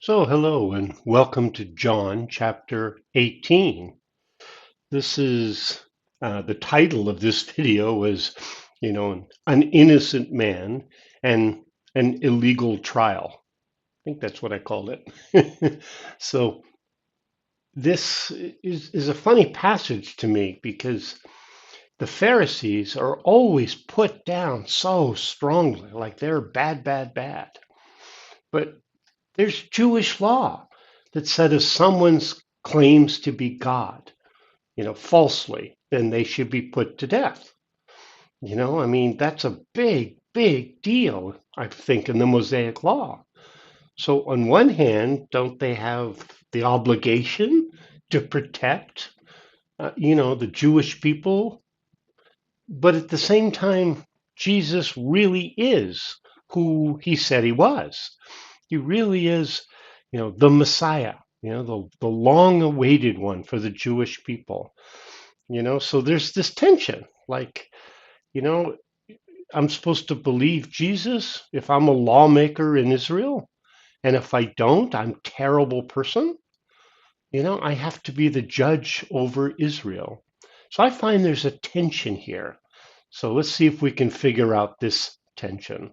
So, hello and welcome to John chapter 18. This is the title of this video was, an innocent man and an illegal trial. I think that's what I called it. So, this is a funny passage to me because the Pharisees are always put down so strongly, like they're bad, bad, bad. But there's Jewish law that said if someone claims to be God, falsely, then they should be put to death. I mean, that's a big, big deal, I think, in the Mosaic law. So, on one hand, don't they have the obligation to protect, the Jewish people? But at the same time, Jesus really is who he said he was. He really is, the Messiah, the long awaited one for the Jewish people. So there's this tension. Like, you know, I'm supposed to believe Jesus if I'm a lawmaker in Israel. And if I don't, I'm a terrible person. I have to be the judge over Israel. So I find there's a tension here. So let's see if we can figure out this tension.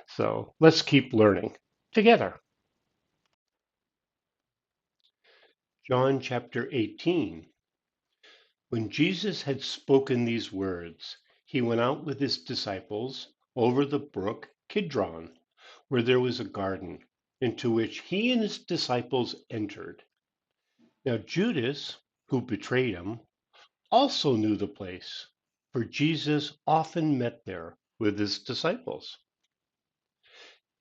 So let's keep learning together. John chapter 18. When Jesus had spoken these words, he went out with his disciples over the brook Kidron, where there was a garden, into which he and his disciples entered. Now Judas, who betrayed him, also knew the place, for Jesus often met there with his disciples.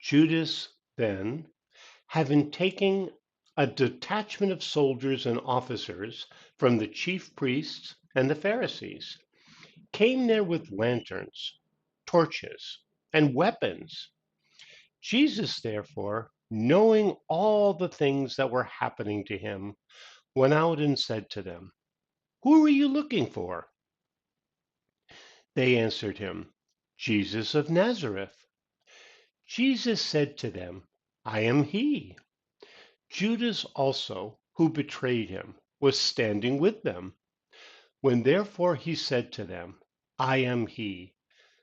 Judas then, having taken a detachment of soldiers and officers from the chief priests and the Pharisees, came there with lanterns, torches, and weapons. Jesus, therefore, knowing all the things that were happening to him, went out and said to them, "Who are you looking for?" They answered him, "Jesus of Nazareth." Jesus said to them, "I am he." Judas also, who betrayed him, was standing with them. When therefore he said to them, "I am he,"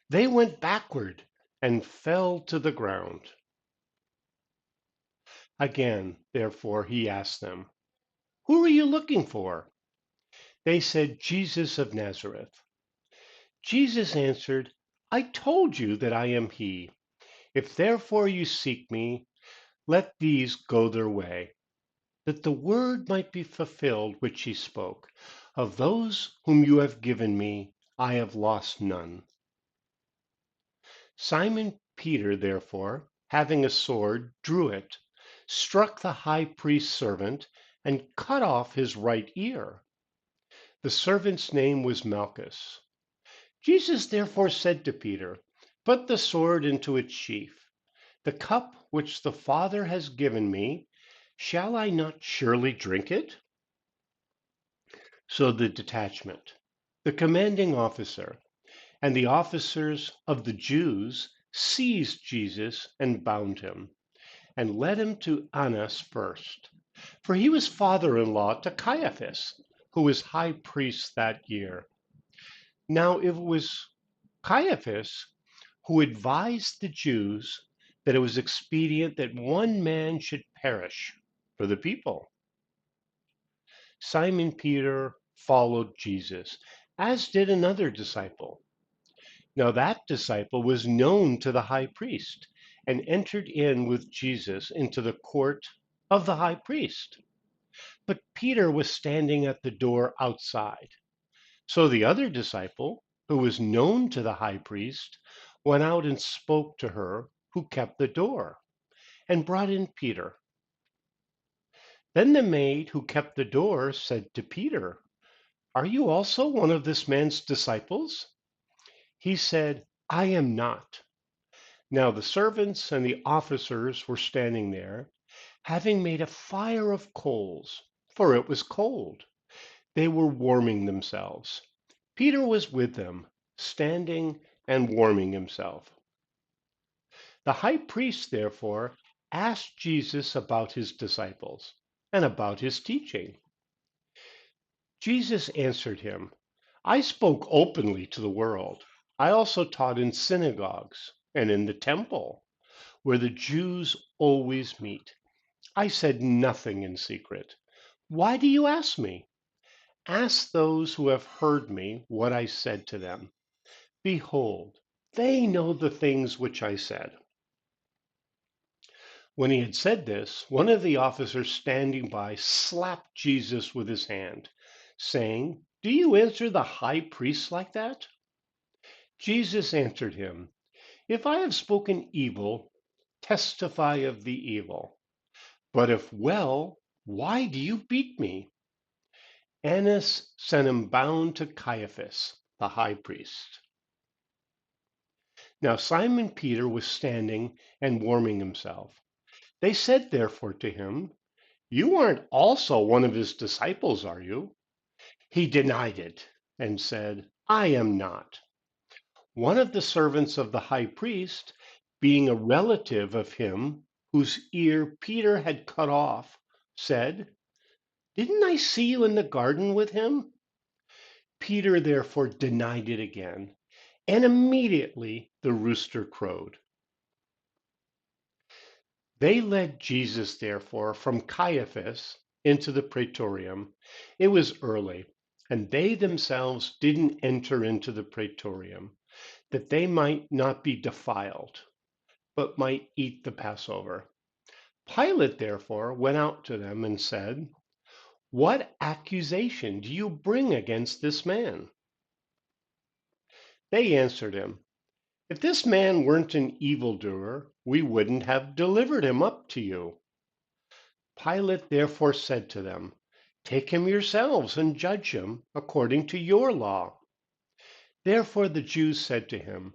they went backward and fell to the ground. Again, therefore, he asked them, "Who are you looking for?" They said, "Jesus of Nazareth." Jesus answered, "I told you that I am he. If therefore you seek me, let these go their way, that the word might be fulfilled which he spoke. Of those whom you have given me, I have lost none. Simon Peter, therefore, having a sword, drew it, struck the high priest's servant, and cut off his right ear. The servant's name was Malchus. Jesus therefore said to Peter, "Put the sword into its sheath. The cup which the Father has given me, shall I not surely drink it?" So the detachment, the commanding officer, and the officers of the Jews seized Jesus and bound him, and led him to Annas first, for he was father-in-law to Caiaphas, who was high priest that year. Now it was Caiaphas who advised the Jews that it was expedient that one man should perish for the people. Simon Peter followed Jesus, as did another disciple. Now that disciple was known to the high priest, and entered in with Jesus into the court of the high priest. But Peter was standing at the door outside. So the other disciple, who was known to the high priest, went out and spoke to her who kept the door, and brought in Peter. Then the maid who kept the door said to Peter, "Are you also one of this man's disciples?" He said, "I am not." Now the servants and the officers were standing there, having made a fire of coals, for it was cold. They were warming themselves. Peter was with them, standing and warming himself. The high priest, therefore, asked Jesus about his disciples and about his teaching. Jesus answered him, I spoke openly to the world. I also taught in synagogues and in the temple, where the Jews always meet. I said nothing in secret. Why do you ask me? Ask those who have heard me what I said to them. Behold, they know the things which I said. When he had said this, one of the officers standing by slapped Jesus with his hand, saying, Do you answer the high priest like that? Jesus answered him, If I have spoken evil, testify of the evil. But if well, why do you beat me? Annas sent him bound to Caiaphas, the high priest. Now Simon Peter was standing and warming himself. They said therefore to him, You aren't also one of his disciples, are you? He denied it and said, I am not. One of the servants of the high priest, being a relative of him whose ear Peter had cut off, said, Didn't I see you in the garden with him? Peter therefore denied it again, and immediately the rooster crowed. They led Jesus, therefore, from Caiaphas into the praetorium. It was early, and they themselves didn't enter into the praetorium, that they might not be defiled, but might eat the Passover. Pilate, therefore, went out to them and said, What accusation do you bring against this man? They answered him, If this man weren't an evildoer, we wouldn't have delivered him up to you. Pilate therefore said to them, Take him yourselves and judge him according to your law. Therefore the Jews said to him,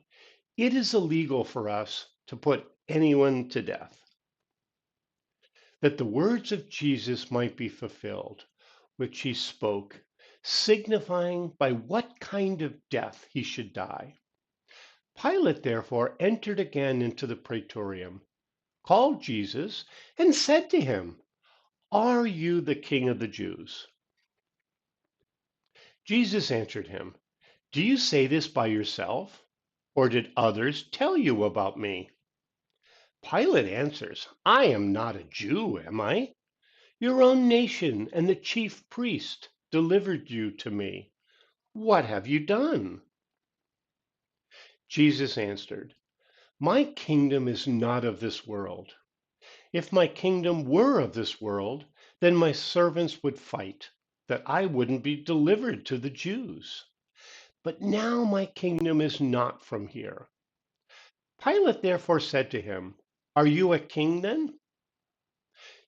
It is illegal for us to put anyone to death, that the words of Jesus might be fulfilled, which he spoke, signifying by what kind of death he should die. Pilate therefore entered again into the praetorium, called Jesus, and said to him, Are you the king of the Jews? Jesus answered him, Do you say this by yourself, or did others tell you about me? Pilate answers, I am not a Jew, am I? Your own nation and the chief priest delivered you to me. What have you done? Jesus answered, My kingdom is not of this world. If my kingdom were of this world, then my servants would fight, that I wouldn't be delivered to the Jews. But now my kingdom is not from here. Pilate therefore said to him, Are you a king then?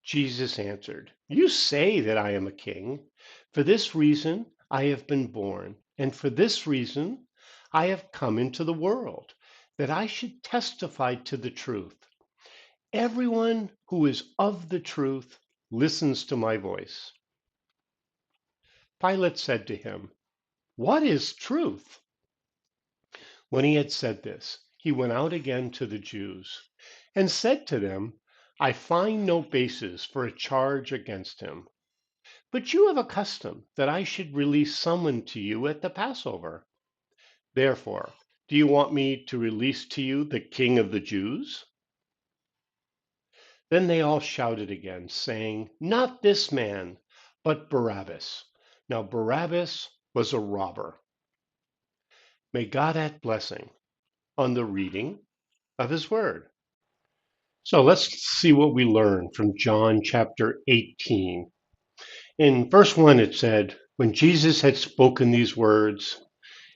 Jesus answered, You say that I am a king. For this reason I have been born, and for this reason I have come into the world, that I should testify to the truth. Everyone who is of the truth listens to my voice. Pilate said to him, What is truth? When he had said this, he went out again to the Jews and said to them, I find no basis for a charge against him. But you have a custom that I should release someone to you at the Passover. Therefore, do you want me to release to you the King of the Jews? Then they all shouted again, saying, Not this man, but Barabbas. Now Barabbas was a robber. May God add blessing on the reading of his word. So let's see what we learn from John chapter 18. In verse 1, it said, When Jesus had spoken these words,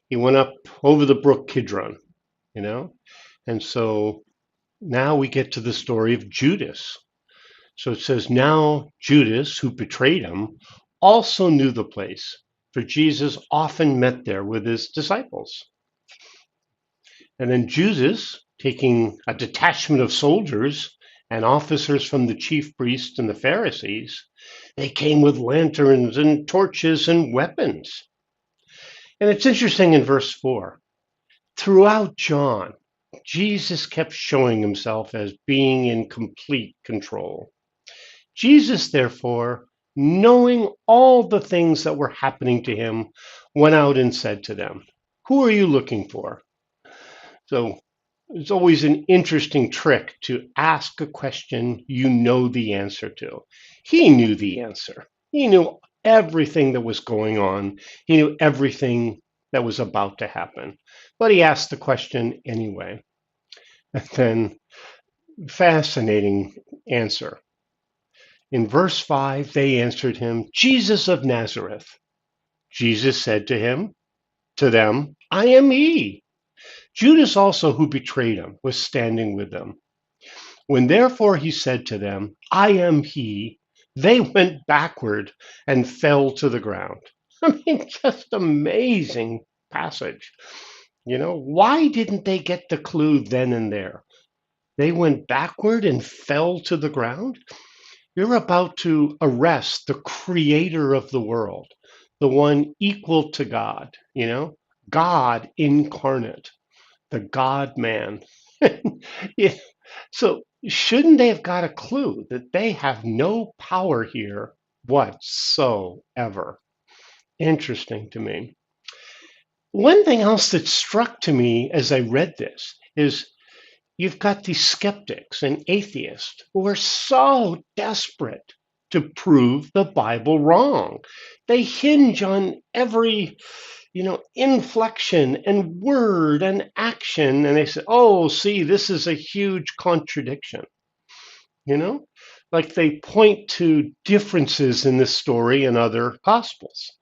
he went up over the brook Kidron, you know? And so now we get to the story of Judas. So it says, Now Judas, who betrayed him, also knew the place, for Jesus often met there with his disciples. And then Judas, taking a detachment of soldiers and officers from the chief priests and the Pharisees, they came with lanterns and torches and weapons. And it's interesting in verse 4. Throughout John, Jesus kept showing himself as being in complete control. Jesus, therefore, knowing all the things that were happening to him, went out and said to them, "Who are you looking for?" So it's always an interesting trick to ask a question you know the answer to. He knew the answer. He knew everything that was going on. He knew everything that was about to happen. But he asked the question anyway. And then, fascinating answer. In verse 5, they answered him, "Jesus of Nazareth." Jesus said to them, "I am he." Judas also, who betrayed him, was standing with them. When therefore he said to them, "I am he," they went backward and fell to the ground. I mean, just amazing passage. Why didn't they get the clue then and there? They went backward and fell to the ground. You're about to arrest the creator of the world, the one equal to God, God incarnate, the God man. Yeah. So shouldn't they have got a clue that they have no power here whatsoever? Interesting to me. One thing else that struck to me as I read this is you've got these skeptics and atheists who are so desperate to prove the Bible wrong. They hinge on every, inflection and word and action, and they say, "Oh, see, this is a huge contradiction." You know, like they point to differences in this story and other gospels.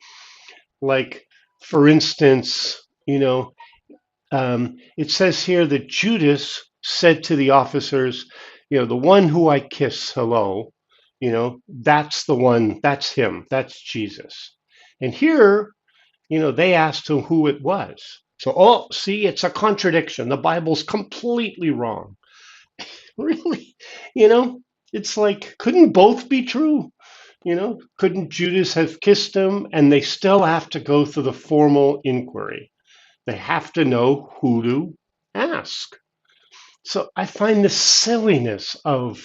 Like, for instance, it says here that Judas said to the officers, "The one who I kiss, hello, that's the one, that's him, that's Jesus." And here, they asked him who it was. So, oh, see, it's a contradiction. The Bible's completely wrong. Really? You know, it's like, couldn't both be true? Couldn't Judas have kissed him? And they still have to go through the formal inquiry. They have to know who to ask. So I find the silliness of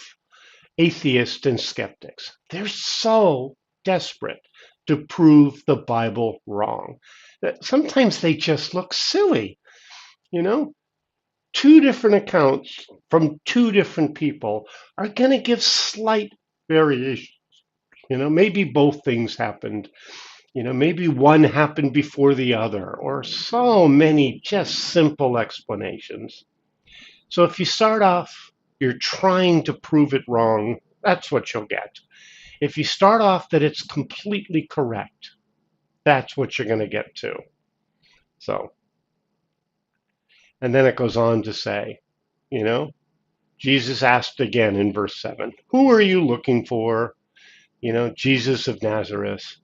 atheists and skeptics. They're so desperate to prove the Bible wrong that sometimes they just look silly. You know, two different accounts from two different people are going to give slight variation. Maybe both things happened. Maybe one happened before the other, or so many just simple explanations. So if you start off, you're trying to prove it wrong, that's what you'll get. If you start off that it's completely correct, that's what you're going to get too. So, and then it goes on to say, you know, Jesus asked again in verse 7, "Who are you looking for?" Jesus of Nazareth,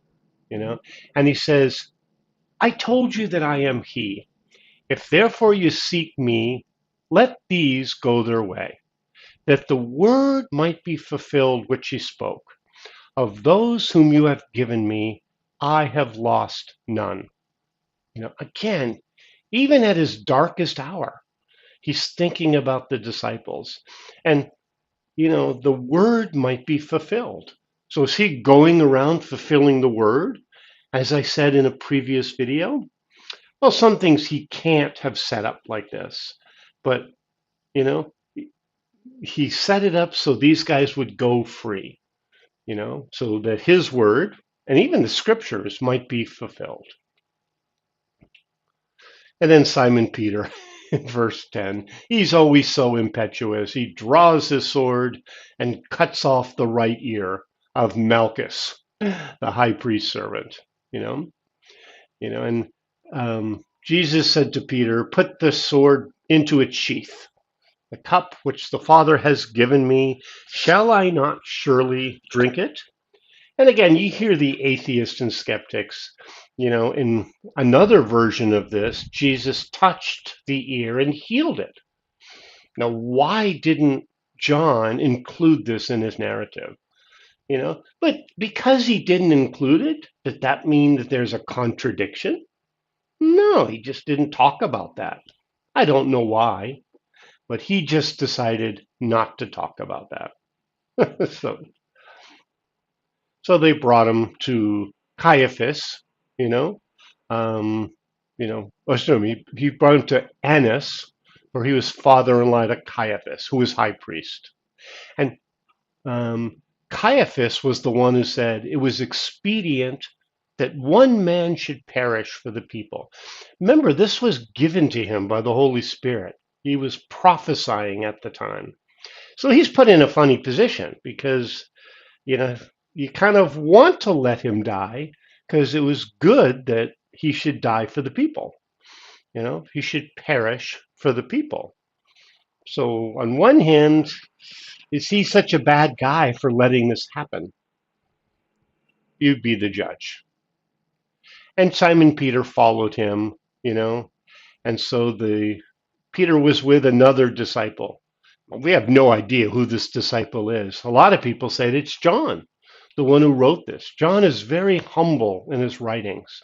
and he says, "I told you that I am he. If therefore you seek me, let these go their way, that the word might be fulfilled which he spoke. Of those whom you have given me, I have lost none." Again, even at his darkest hour, he's thinking about the disciples. And, the word might be fulfilled. So is he going around fulfilling the word? As I said in a previous video, well, some things he can't have set up like this. But, you know, he set it up so these guys would go free, so that his word and even the scriptures might be fulfilled. And then Simon Peter in verse 10, he's always so impetuous. He draws his sword and cuts off the right ear of Malchus, the high priest servant, and Jesus said to Peter, "Put the sword into its sheath. The cup which the Father has given me, shall I not surely drink it?" And again, you hear the atheists and skeptics, in another version of this, Jesus touched the ear and healed it. Now, why didn't John include this in his narrative? But because he didn't include it, does that mean that there's a contradiction? No, he just didn't talk about that. I don't know why. but he just decided not to talk about that. So they brought him to Caiaphas, you know, um, excuse me, he brought him to Annas, where he was father-in-law to Caiaphas, who was high priest. And um, Caiaphas was the one who said it was expedient that one man should perish for the people. Remember, this was given to him by the Holy Spirit. He was prophesying at the time. So he's put in a funny position because, you know, you kind of want to let him die because it was good that he should die for the people. He should perish for the people. So on one hand, is he such a bad guy for letting this happen? You'd be the judge. And Simon Peter followed him, you know, and so the Peter was with another disciple. We have no idea who this disciple is. A lot of people say it's John, the one who wrote this. John is very humble in his writings.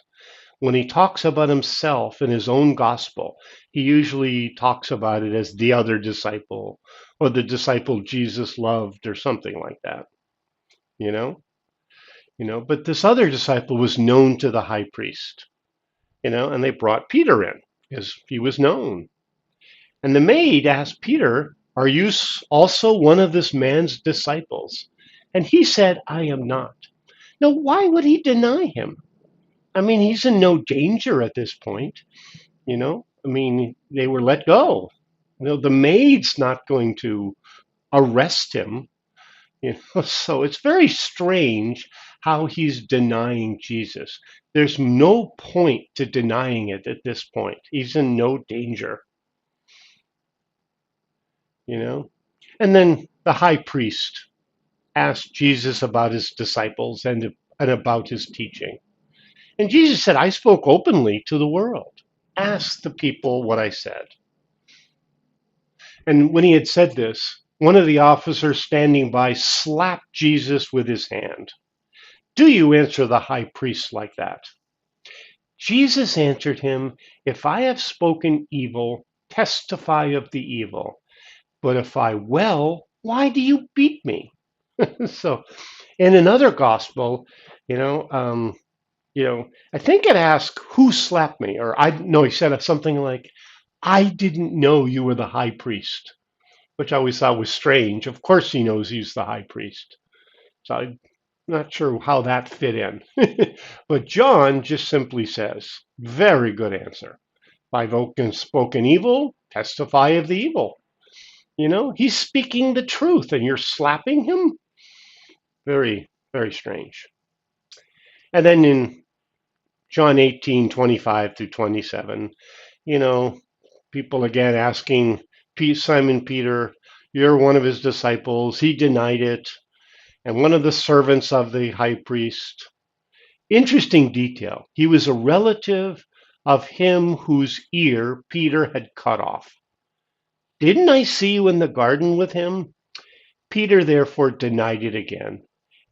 When he talks about himself in his own gospel, he usually talks about it as the other disciple or the disciple Jesus loved or something like that, you know? But this other disciple was known to the high priest, and they brought Peter in because he was known. And the maid asked Peter, "Are you also one of this man's disciples?" And he said, "I am not." Now, why would he deny him? I mean, he's in no danger at this point. I mean, they were let go. The maid's not going to arrest him. So it's very strange how he's denying Jesus. There's no point to denying it at this point. He's in no danger, you know. And then the high priest asked Jesus about his disciples and about his teaching. And Jesus said, "I spoke openly to the world. Ask the people what I said." And when he had said this, one of the officers standing by slapped Jesus with his hand. "Do you answer the high priest like that?" Jesus answered him, "If I have spoken evil, testify of the evil. But if I well, why do you beat me?" So in another gospel, you know, um, I think it asked who slapped me, or I no, he said something like, "I didn't know you were the high priest," which I always thought was strange. Of course he knows he's the high priest. So I'm not sure how that fit in. But John just simply says, very good answer. I've spoken evil, testify of the evil. He's speaking the truth and you're slapping him? Very, very strange. And then in John 18:25 through 27, you know, people again asking Simon Peter, "You're one of his disciples." He denied it. And one of the servants of the high priest, interesting detail, he was a relative of him whose ear Peter had cut off. "Didn't I see you in the garden with him?" Peter therefore denied it again,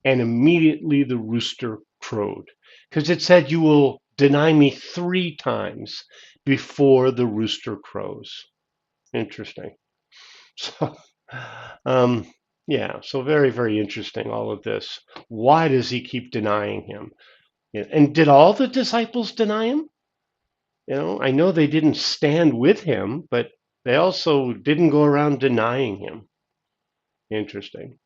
and immediately the rooster crowed. Because it said, "You will deny me 3 times before the rooster crows." Interesting. So, um, yeah, so very, very interesting, all of this. Why does he keep denying him? And did all the disciples deny him? I know they didn't stand with him, but they also didn't go around denying him. Interesting.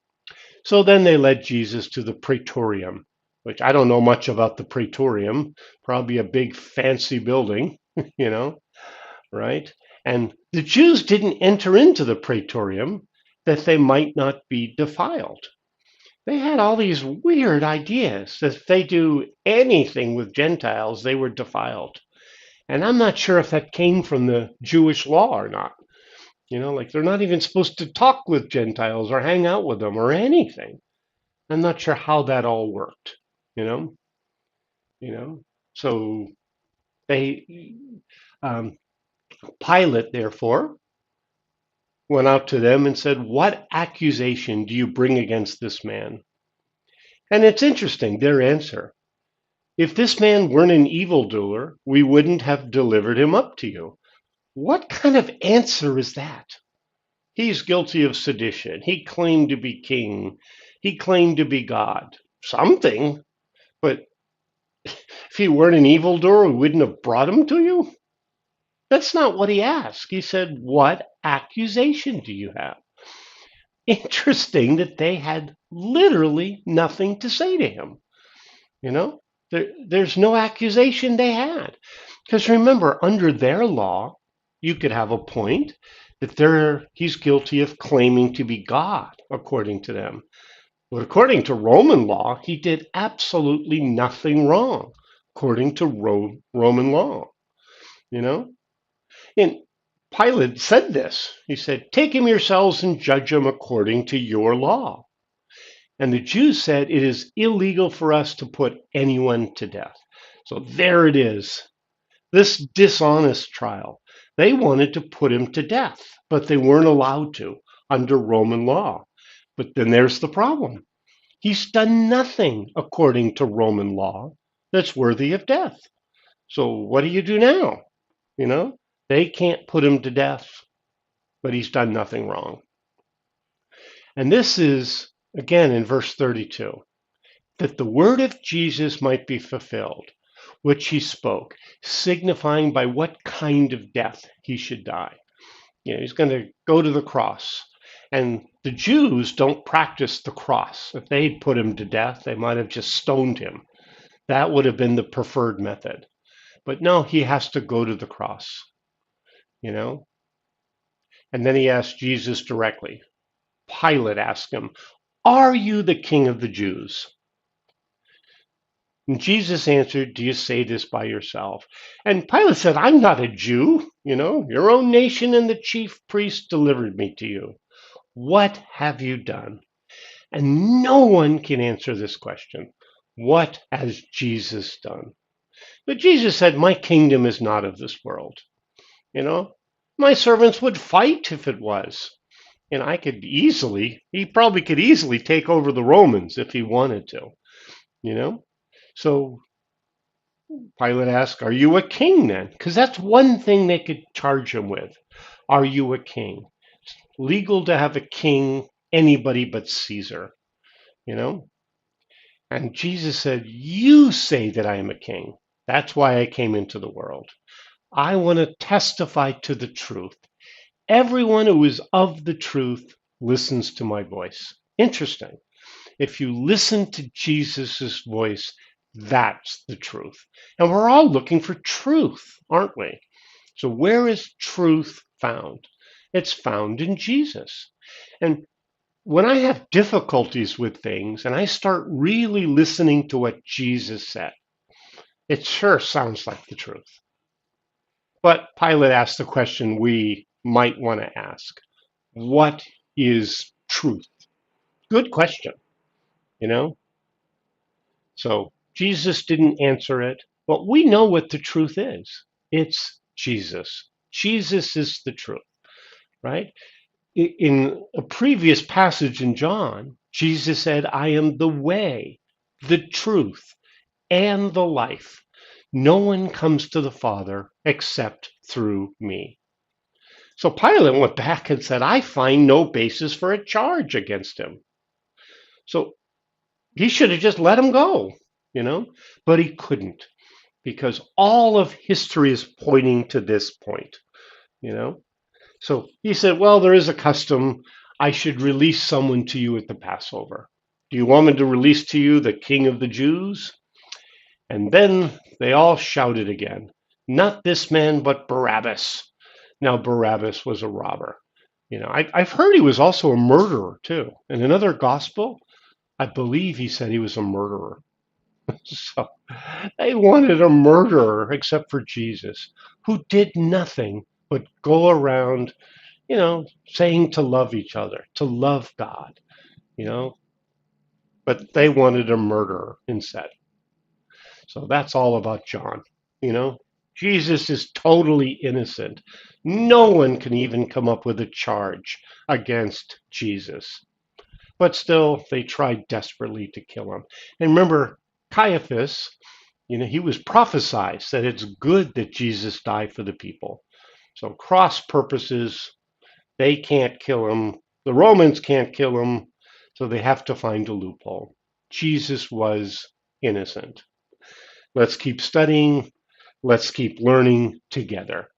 So then they led Jesus to the praetorium, which I don't know much about the praetorium, probably a big fancy building, you know, right? And the Jews didn't enter into the praetorium that they might not be defiled. They had all these weird ideas that if they do anything with Gentiles, they were defiled. And I'm not sure if that came from the Jewish law or not. Like they're not even supposed to talk with Gentiles or hang out with them or anything. I'm not sure how that all worked, you know, you know. So they um, Pilate, therefore, went out to them and said, "What accusation do you bring against this man?" And it's interesting, their answer. "If this man weren't an evildoer, we wouldn't have delivered him up to you." What kind of answer is that? He's guilty of sedition. He claimed to be king. He claimed to be God. Something, but if he weren't an evildoer, we wouldn't have brought him to you. That's not what he asked. He said, "What accusation do you have?" Interesting that they had literally nothing to say to him. You know, there's no accusation they had. Because remember, under their law, you could have a point that he's guilty of claiming to be God, according to them. But according to Roman law, he did absolutely nothing wrong, according to Roman law. You know, and Pilate said this. He said, "Take him yourselves and judge him according to your law." And the Jews said, "It is illegal for us to put anyone to death." So there it is. This dishonest trial. They wanted to put him to death, but they weren't allowed to under Roman law. But then there's the problem. He's done nothing according to Roman law that's worthy of death. So what do you do now? You know, they can't put him to death, but he's done nothing wrong. And this is, again, in verse 32, that the word of Jesus might be fulfilled, which he spoke, signifying by what kind of death he should die. You know, he's going to go to the cross. And the Jews don't practice the cross. If they'd put him to death, they might have just stoned him. That would have been the preferred method. But no, he has to go to the cross, you know? And then he asked Jesus directly. Pilate asked him, "Are you the king of the Jews?" And Jesus answered, "Do you say this by yourself?" And Pilate said, "I'm not a Jew. You know, your own nation and the chief priests delivered me to you. What have you done?" And no one can answer this question. What has Jesus done? But Jesus said, "My kingdom is not of this world. You know, my servants would fight if it was. And he probably could easily take over the Romans if he wanted to, you know? So Pilate asked, "Are you a king then?" Because that's one thing they could charge him with. Are you a king? It's legal to have a king, anybody but Caesar, you know? And Jesus said, "You say that I am a king. That's why I came into the world. I want to testify to the truth. Everyone who is of the truth listens to my voice." Interesting. If you listen to Jesus' voice, that's the truth. And we're all looking for truth, aren't we? So where is truth found? It's found in Jesus. And when I have difficulties with things and I start really listening to what Jesus said, it sure sounds like the truth. But Pilate asked the question we might want to ask. What is truth? Good question, you know? So Jesus didn't answer it, but we know what the truth is. It's Jesus. Jesus is the truth, right? In a previous passage in John, Jesus said, "I am the way, the truth, and the life. No one comes to the Father except through me." So Pilate went back and said, "I find no basis for a charge against him." So he should have just let him go, you know, but he couldn't because all of history is pointing to this point, you know. So he said, "Well, there is a custom. I should release someone to you at the Passover. Do you want me to release to you the King of the Jews?" And then they all shouted again, "Not this man, but Barabbas." Now, Barabbas was a robber. You know, I've heard he was also a murderer too. In another gospel, I believe he said he was a murderer. So they wanted a murderer except for Jesus, who did nothing but go around, you know, saying to love each other, to love God, you know, but they wanted a murderer instead. So that's all about John, you know. Jesus is totally innocent. No one can even come up with a charge against Jesus. But still, they tried desperately to kill him. And remember, Caiaphas, you know, he was prophesied that it's good that Jesus died for the people. So cross purposes, They can't kill him. The Romans can't kill him. So they have to find a loophole. Jesus was innocent. Let's keep studying. Let's keep learning together.